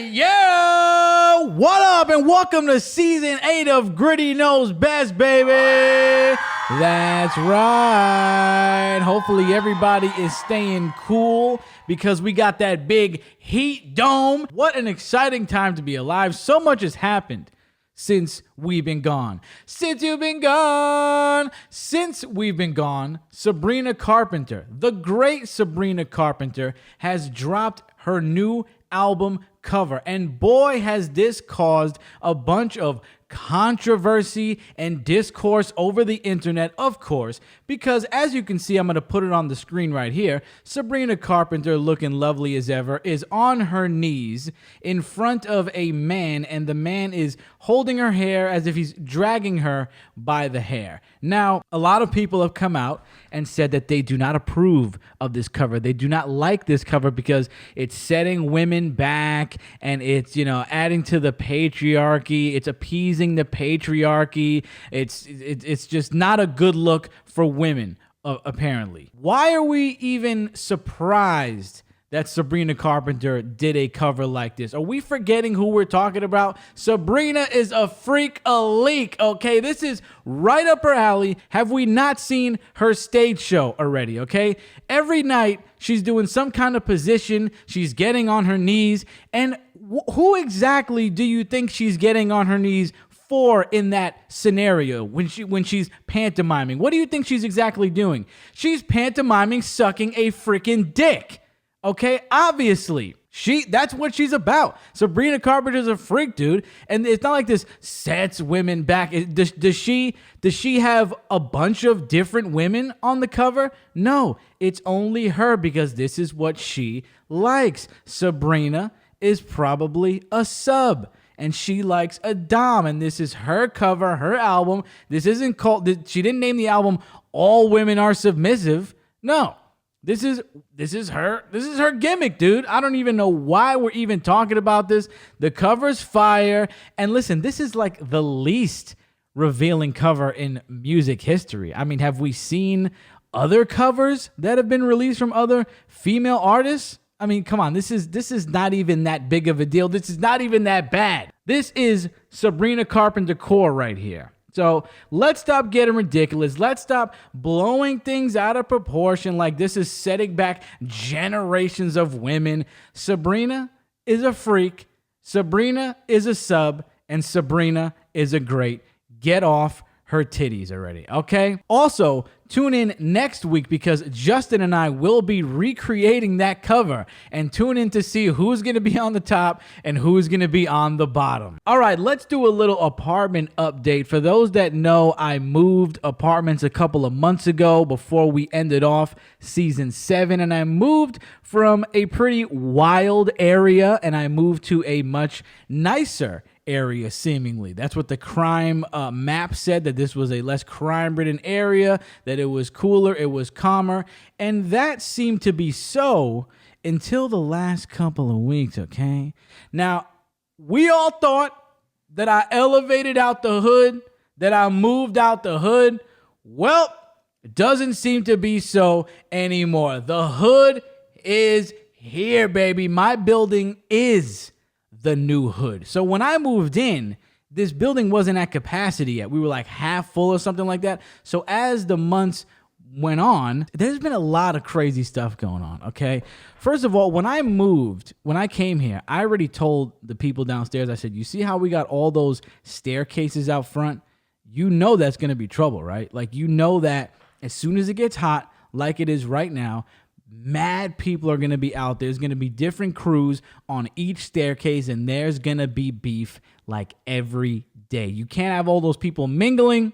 Yeah! What up, and welcome to Season 8 of Gritty Knows Best, baby! That's right. Hopefully everybody is staying cool because we got that big heat dome. What an exciting time to be alive. So much has happened since we've been gone. Since you've been gone. Since we've been gone, Sabrina Carpenter, the great Sabrina Carpenter, has dropped her new album cover. And boy, has this caused a bunch of controversy and discourse over the internet, of course, because as you can see, I'm going to put it on the screen right here, Sabrina Carpenter, looking lovely as ever, is on her knees in front of a man, and the man is holding her hair as if he's dragging her by the hair. Now, a lot of people have come out and said that they do not approve of this cover. They do not like this cover because it's setting women back and it's, adding to the patriarchy. It's appeasing the patriarchy. It's just not a good look for women, apparently. Why are we even surprised that Sabrina Carpenter did a cover like this? Are we forgetting who we're talking about? Sabrina is a freak, a leak, okay? This is right up her alley. Have we not seen her stage show already, okay? Every night, she's doing some kind of position. She's getting on her knees. And who exactly do you think she's getting on her knees for in that scenario when she's pantomiming? What do you think she's exactly doing? She's pantomiming sucking a freaking dick. Okay, obviously, that's what she's about. Sabrina Carpenter's a freak, dude, and it's not like this sets women back. Does she have a bunch of different women on the cover? No, it's only her because this is what she likes. Sabrina is probably a sub, and she likes a dom, and this is her cover, her album. This isn't called. She didn't name the album "All Women Are Submissive." No. This is her gimmick, dude. I don't even know why we're even talking about this. The cover's fire. And listen, this is like the least revealing cover in music history. I mean, have we seen other covers that have been released from other female artists? I mean, come on, this is not even that big of a deal. This is not even that bad. This is Sabrina Carpenter core right here. So let's stop getting ridiculous. Let's stop blowing things out of proportion like this is setting back generations of women. Sabrina is a freak. Sabrina is a sub. And Sabrina is a great. Get off her titties already, okay? Also, tune in next week because Justin and I will be recreating that cover, and tune in to see who's going to be on the top and who's going to be on the bottom. All right, let's do a little apartment update. For those that know, I moved apartments a couple of months ago before we ended off season 7, and I moved from a pretty wild area and I moved to a much nicer area, seemingly. That's what the crime map said, that this was a less crime-ridden area, that it was cooler, it was calmer, and that seemed to be so until the last couple of weeks, okay? Now, we all thought that I elevated out the hood, that I moved out the hood. Well, it doesn't seem to be so anymore. The hood is here, baby. My building is the new hood. So when I moved in, this building wasn't at capacity yet. We were like half full or something like that. So as the months went on, there's been a lot of crazy stuff going on, okay? First of all, when I came here, I already told the people downstairs, I said, you see how we got all those staircases out front? You know that's going to be trouble, right? Like, you know that as soon as it gets hot, like it is right now, mad people are going to be out there. There's going to be different crews on each staircase, and there's going to be beef like every day. You can't have all those people mingling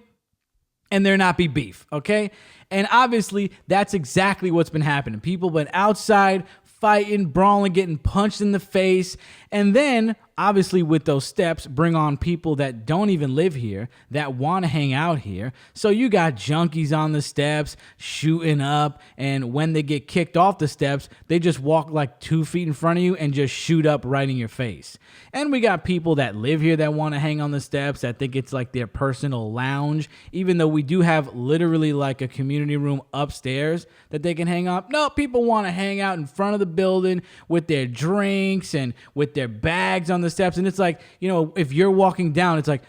and there not be beef, okay? And obviously, that's exactly what's been happening. People been outside fighting, brawling, getting punched in the face. And then obviously with those steps bring on people that don't even live here, that want to hang out here. So you got junkies on the steps shooting up, and when they get kicked off the steps, they just walk like 2 feet in front of you and just shoot up right in your face. And we got people that live here that want to hang on the steps, that think it's like their personal lounge, even though we do have literally like a community room upstairs that they can hang up. No, people want to hang out in front of the building with their drinks and with their bags on the steps. And it's like, you know, if you're walking down, it's like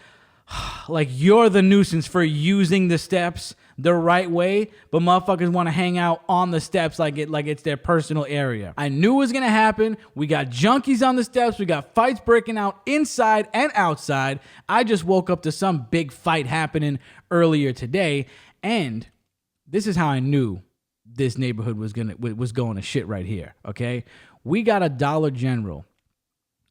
you're the nuisance for using the steps the right way, but motherfuckers want to hang out on the steps like it's their personal area. I knew it was gonna happen. We got junkies on the steps. We got fights breaking out inside and outside. I just woke up to some big fight happening earlier today, and this is how I knew this neighborhood was going to shit right here. Okay, we got a Dollar General,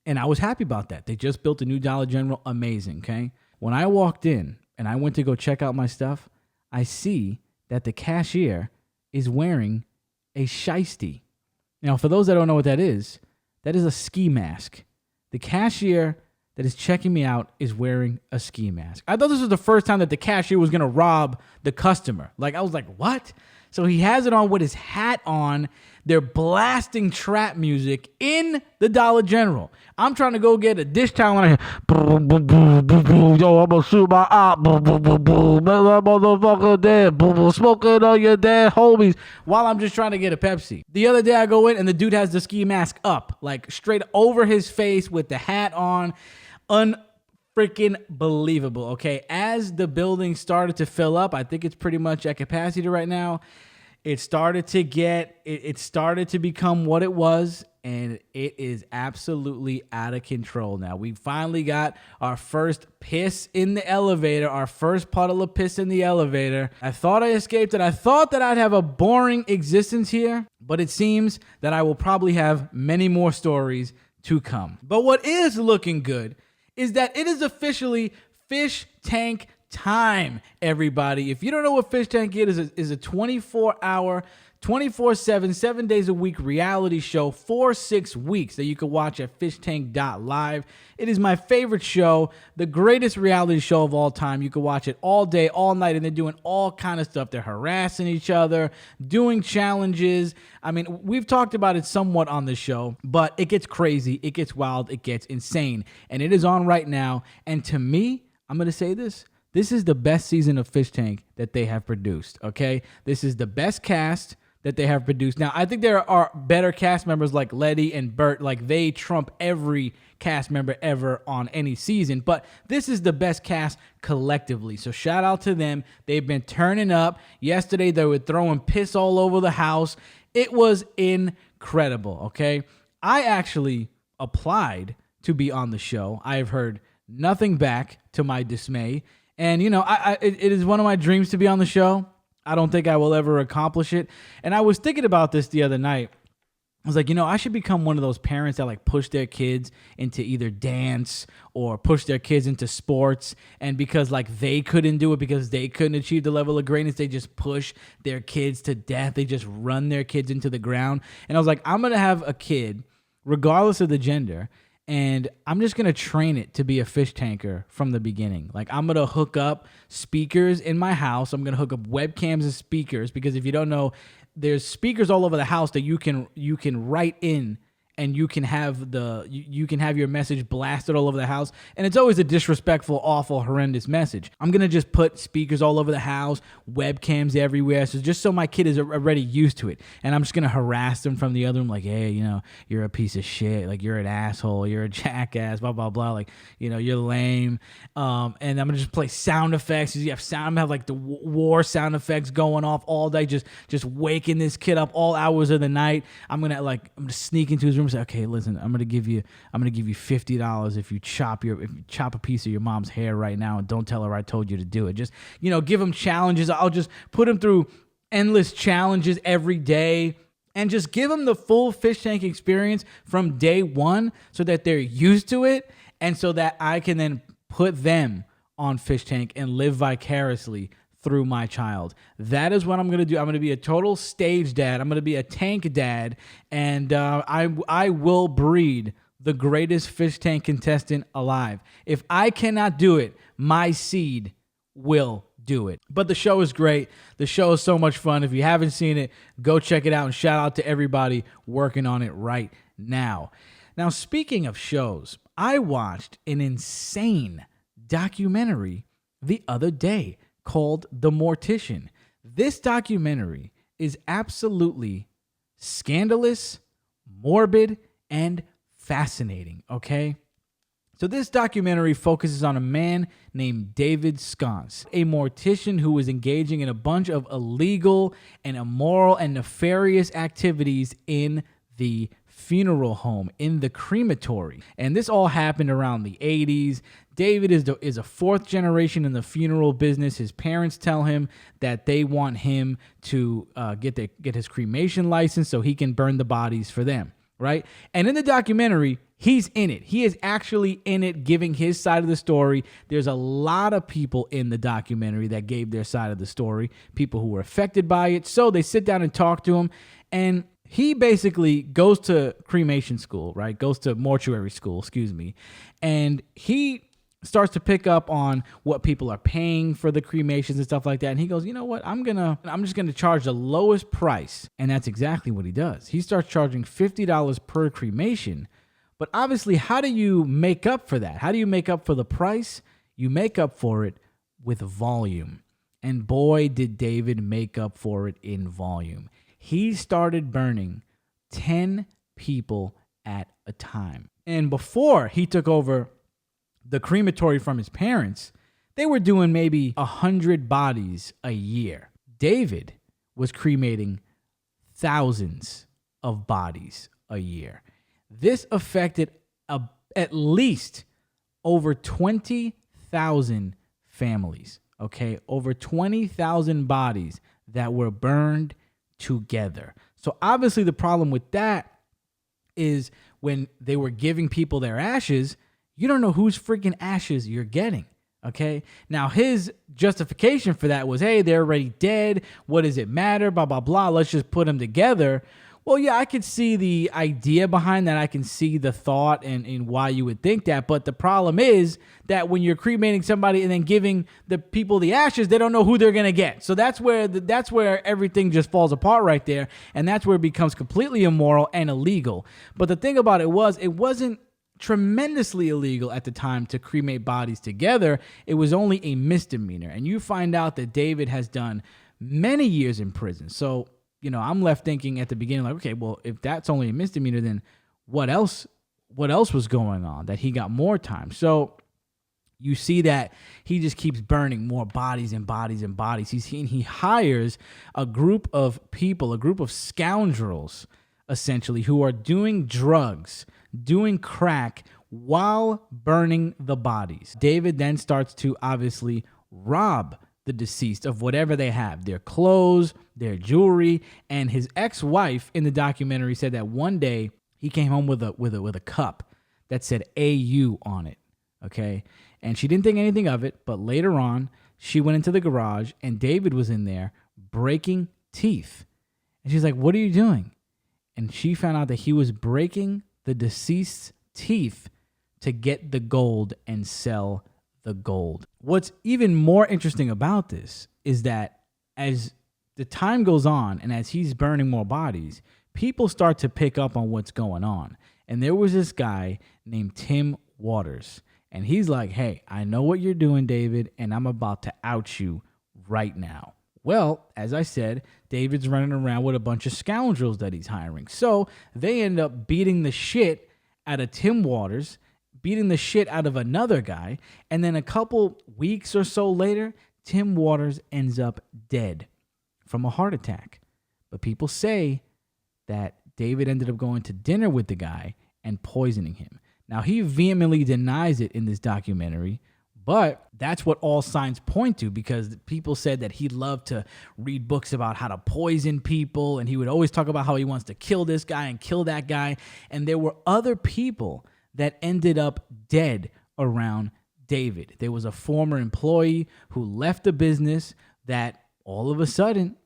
and I was happy about that. They just built a new Dollar General. Amazing. Okay, when I walked in and I went to go check out my stuff, I see that the cashier is wearing a shiesty. Now, for those that don't know what that is a ski mask. The cashier that is checking me out is wearing a ski mask. I thought this was the first time that the cashier was going to rob the customer. Like, I was like, what? So he has it on with his hat on. They're blasting trap music in the Dollar General. I'm trying to go get a dish towel and yo, I'm gonna shoot my eye. That motherfucker dead. Smoking on your dead homies while I'm just trying to get a Pepsi. The other day I go in and the dude has the ski mask up, like straight over his face with the hat on. Freaking believable. Okay, as the building started to fill up, I think it's pretty much at capacity right now. It started to become what it was, and it is absolutely out of control now. We finally got our first piss in the elevator, our first puddle of piss in the elevator. I thought I escaped it. I thought that I'd have a boring existence here, but it seems that I will probably have many more stories to come. But what is looking good is that it is officially Fishtank time, everybody. If you don't know what Fishtank is a 24-hour, 24/7, 7 days a week reality show for 6 weeks that you can watch at fishtank.live. It is my favorite show, the greatest reality show of all time. You can watch it all day, all night, and they're doing all kind of stuff. They're harassing each other, doing challenges. I mean, we've talked about it somewhat on the show, but it gets crazy, it gets wild, it gets insane, and it is on right now. And to me, I'm going to say this. This is the best season of Fishtank that they have produced, okay? This is the best cast that they have produced. Now, I think there are better cast members like Letty and Bert. Like, they trump every cast member ever on any season. But this is the best cast collectively. So shout out to them. They've been turning up. Yesterday, they were throwing piss all over the house. It was incredible, okay? I actually applied to be on the show. I have heard nothing back, to my dismay. And, you know, it is one of my dreams to be on the show. I don't think I will ever accomplish it. And I was thinking about this the other night. I was like, you know, I should become one of those parents that like push their kids into either dance or push their kids into sports. And because like they couldn't do it, because they couldn't achieve the level of greatness, they just push their kids to death. They just run their kids into the ground. And I was like, I'm going to have a kid, regardless of the gender, and I'm just going to train it to be a fish tanker from the beginning. Like, I'm going to hook up speakers in my house. I'm going to hook up webcams and speakers, because if you don't know, there's speakers all over the house that you can write in, and you can have your message blasted all over the house. And it's always a disrespectful, awful, horrendous message. I'm going to just put speakers all over the house, webcams everywhere, so just so my kid is already used to it. And I'm just going to harass them from the other room, like, hey, you know, you're a piece of shit. Like, you're an asshole. You're a jackass, blah, blah, blah. Like, you know, you're lame. And I'm going to just play sound effects. I'm going to have like the war sound effects going off all day, just waking this kid up all hours of the night. I'm going to sneak into his room. Say, okay, listen, I'm gonna give you $50 if you chop a piece of your mom's hair right now, and don't tell her I told you to do it. Just, you know, give him challenges. I'll just put him through endless challenges every day, and just give them the full fish tank experience from day one, so that they're used to it, and so that I can then put them on Fish Tank and live vicariously through my child. That is what I'm going to do. I'm going to be a total stage dad. I'm going to be a tank dad, and I will breed the greatest fish tank contestant alive. If I cannot do it, my seed will do it. But the show is great. The show is so much fun. If you haven't seen it, go check it out, and shout out to everybody working on it right now. Now, speaking of shows, I watched an insane documentary the other day called The Mortician. This documentary is absolutely scandalous, morbid, and fascinating, okay? So this documentary focuses on a man named David Sconce, a mortician who was engaging in a bunch of illegal and immoral and nefarious activities in the funeral home, in the crematory. And this all happened around the 80s. David is a fourth generation in the funeral business. His parents tell him that they want him to get his cremation license so he can burn the bodies for them, right? And in the documentary, he's in it. He is actually in it, giving his side of the story. There's a lot of people in the documentary that gave their side of the story, people who were affected by it. So they sit down and talk to him, and he basically goes to cremation school, right? Goes to mortuary school, and he starts to pick up on what people are paying for the cremations and stuff like that. And he goes, you know what? I'm just gonna charge the lowest price. And that's exactly what he does. He starts charging $50 per cremation. But obviously, how do you make up for that? How do you make up for the price? You make up for it with volume. And boy, did David make up for it in volume. He started burning 10 people at a time. And before he took over the crematory from his parents, they were doing maybe 100 bodies a year. David was cremating thousands of bodies a year. This affected at least over 20,000 families, okay? Over 20,000 bodies that were burned together. So obviously the problem with that is when they were giving people their ashes, you don't know whose freaking ashes you're getting, okay? Now, his justification for that was, hey, they're already dead. What does it matter? Blah, blah, blah. Let's just put them together. Well, yeah, I could see the idea behind that. I can see the thought and why you would think that. But the problem is that when you're cremating somebody and then giving the people the ashes, they don't know who they're going to get. So that's where everything just falls apart right there. And that's where it becomes completely immoral and illegal. But the thing about it wasn't tremendously illegal at the time to cremate bodies together. It was only a misdemeanor. And you find out that David has done many years in prison. So, you know, I'm left thinking at the beginning, like, okay, well, if that's only a misdemeanor, then what else was going on that he got more time? So you see that he just keeps burning more bodies and bodies and bodies. He hires a group of people, a group of scoundrels, essentially, who are doing drugs, doing crack while burning the bodies. David then starts to obviously rob the deceased of whatever they have, their clothes, their jewelry. And his ex-wife in the documentary said that one day he came home with a cup that said AU on it, okay? And she didn't think anything of it, but later on, she went into the garage and David was in there breaking teeth. And she's like, what are you doing? And she found out that he was breaking the deceased's teeth to get the gold and sell the gold. What's even more interesting about this is that as the time goes on and as he's burning more bodies, people start to pick up on what's going on. And there was this guy named Tim Waters. And he's like, hey, I know what you're doing, David, and I'm about to out you right now. Well, as I said, David's running around with a bunch of scoundrels that he's hiring. So they end up beating the shit out of Tim Waters, beating the shit out of another guy. And then a couple weeks or so later, Tim Waters ends up dead from a heart attack. But people say that David ended up going to dinner with the guy and poisoning him. Now, he vehemently denies it in this documentary, but that's what all signs point to, because people said that he loved to read books about how to poison people, and he would always talk about how he wants to kill this guy and kill that guy. And there were other people that ended up dead around David. There was a former employee who left the business that all of a sudden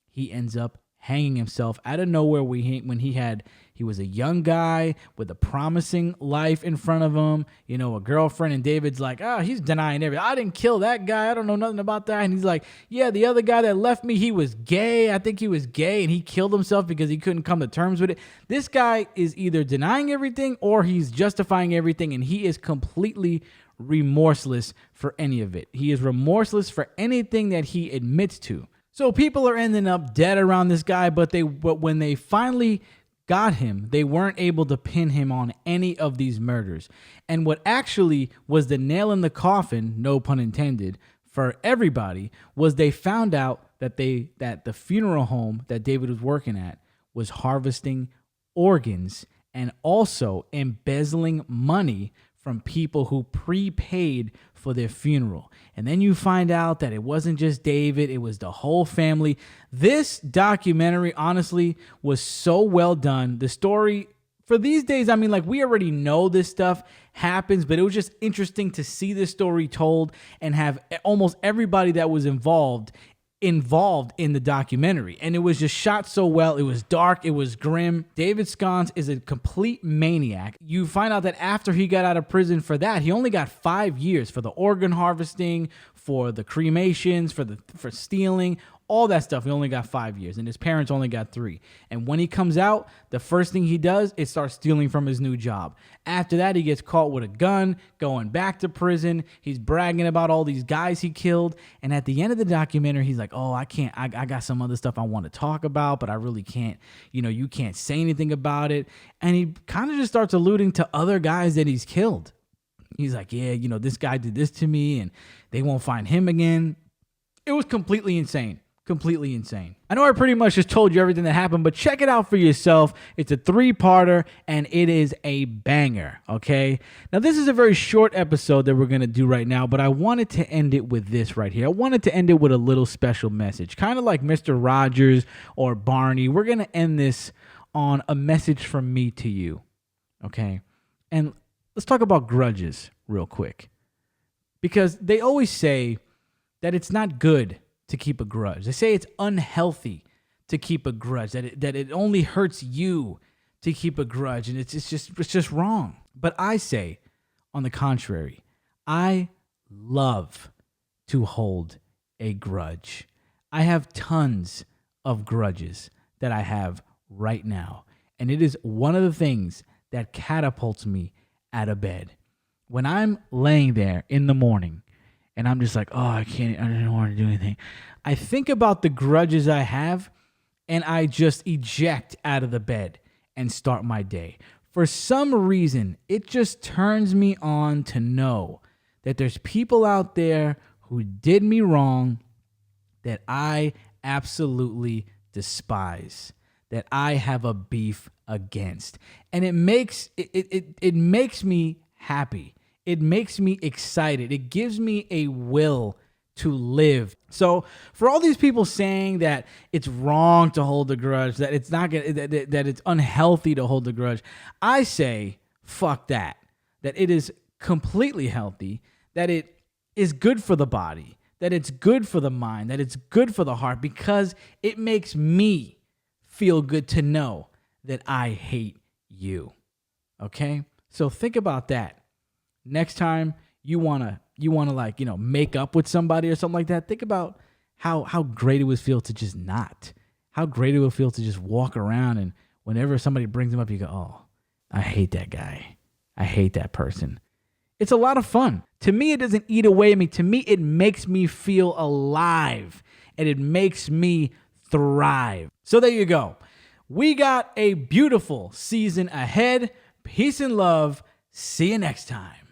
he ends up hanging himself out of nowhere when he had He was a young guy with a promising life in front of him, you know, a girlfriend, and David's like, oh, he's denying everything. I didn't kill that guy. I don't know nothing about that. And he's like, yeah, the other guy that left me, he was gay. I think he was gay, and he killed himself because he couldn't come to terms with it. This guy is either denying everything or he's justifying everything, and he is completely remorseless for any of it. He is remorseless for anything that he admits to. So people are ending up dead around this guy, but when they finally got him, they weren't able to pin him on any of these murders. And what actually was the nail in the coffin, no pun intended, for everybody was they found out that the funeral home that David was working at was harvesting organs and also embezzling money from people who prepaid for their funeral. And then you find out that it wasn't just David, it was the whole family. This documentary, honestly, was so well done. The story, for these days, I mean, like, we already know this stuff happens, but it was just interesting to see this story told and have almost everybody that was involved in the documentary. And it was just shot so well. It was dark. It was grim. David Sconce is a complete maniac. You find out that after he got out of prison for that, he only got 5 years for the organ harvesting, for the cremations, for stealing, all that stuff. He only got 5 years, and his parents only got 3. And when he comes out, the first thing he does is start stealing from his new job. After that, he gets caught with a gun, going back to prison. He's bragging about all these guys he killed. And at the end of the documentary, he's like, oh, I can't, I got some other stuff I want to talk about, but I really can't, you can't say anything about it. And he kind of just starts alluding to other guys that he's killed. He's like, yeah, this guy did this to me, and they won't find him again. It was completely insane. Completely insane. I know I pretty much just told you everything that happened, but check it out for yourself. It's a 3-parter, and it is a banger, okay? Now, this is a very short episode that we're going to do right now, but I wanted to end it with this right here. I wanted to end it with a little special message, kind of like Mr. Rogers or Barney. We're going to end this on a message from me to you, okay? And let's talk about grudges real quick, because they always say that it's not good to keep a grudge. They say it's unhealthy to keep a grudge, that it only hurts you to keep a grudge, and it's just wrong. But I say, on the contrary, I love to hold a grudge. I have tons of grudges that I have right now, and it is one of the things that catapults me out of bed. When I'm laying there in the morning, and I'm just like, oh, I don't want to do anything, I think about the grudges I have, and I just eject out of the bed and start my day. For some reason, it just turns me on to know that there's people out there who did me wrong that I absolutely despise, that I have a beef against. And it makes me happy. It makes me excited. It gives me a will to live. So for all these people saying that it's wrong to hold a grudge, that it's not that it's unhealthy to hold a grudge, I say fuck that. That it is completely healthy, that it is good for the body, that it's good for the mind, that it's good for the heart, because it makes me feel good to know that I hate you. Okay? So think about that. Next time you wanna make up with somebody or something like that, think about how great it would feel to just not. How great it would feel to just walk around, and whenever somebody brings them up, you go, oh, I hate that guy. I hate that person. It's a lot of fun. To me, it doesn't eat away at me. To me, it makes me feel alive, and it makes me thrive. So there you go. We got a beautiful season ahead. Peace and love. See you next time.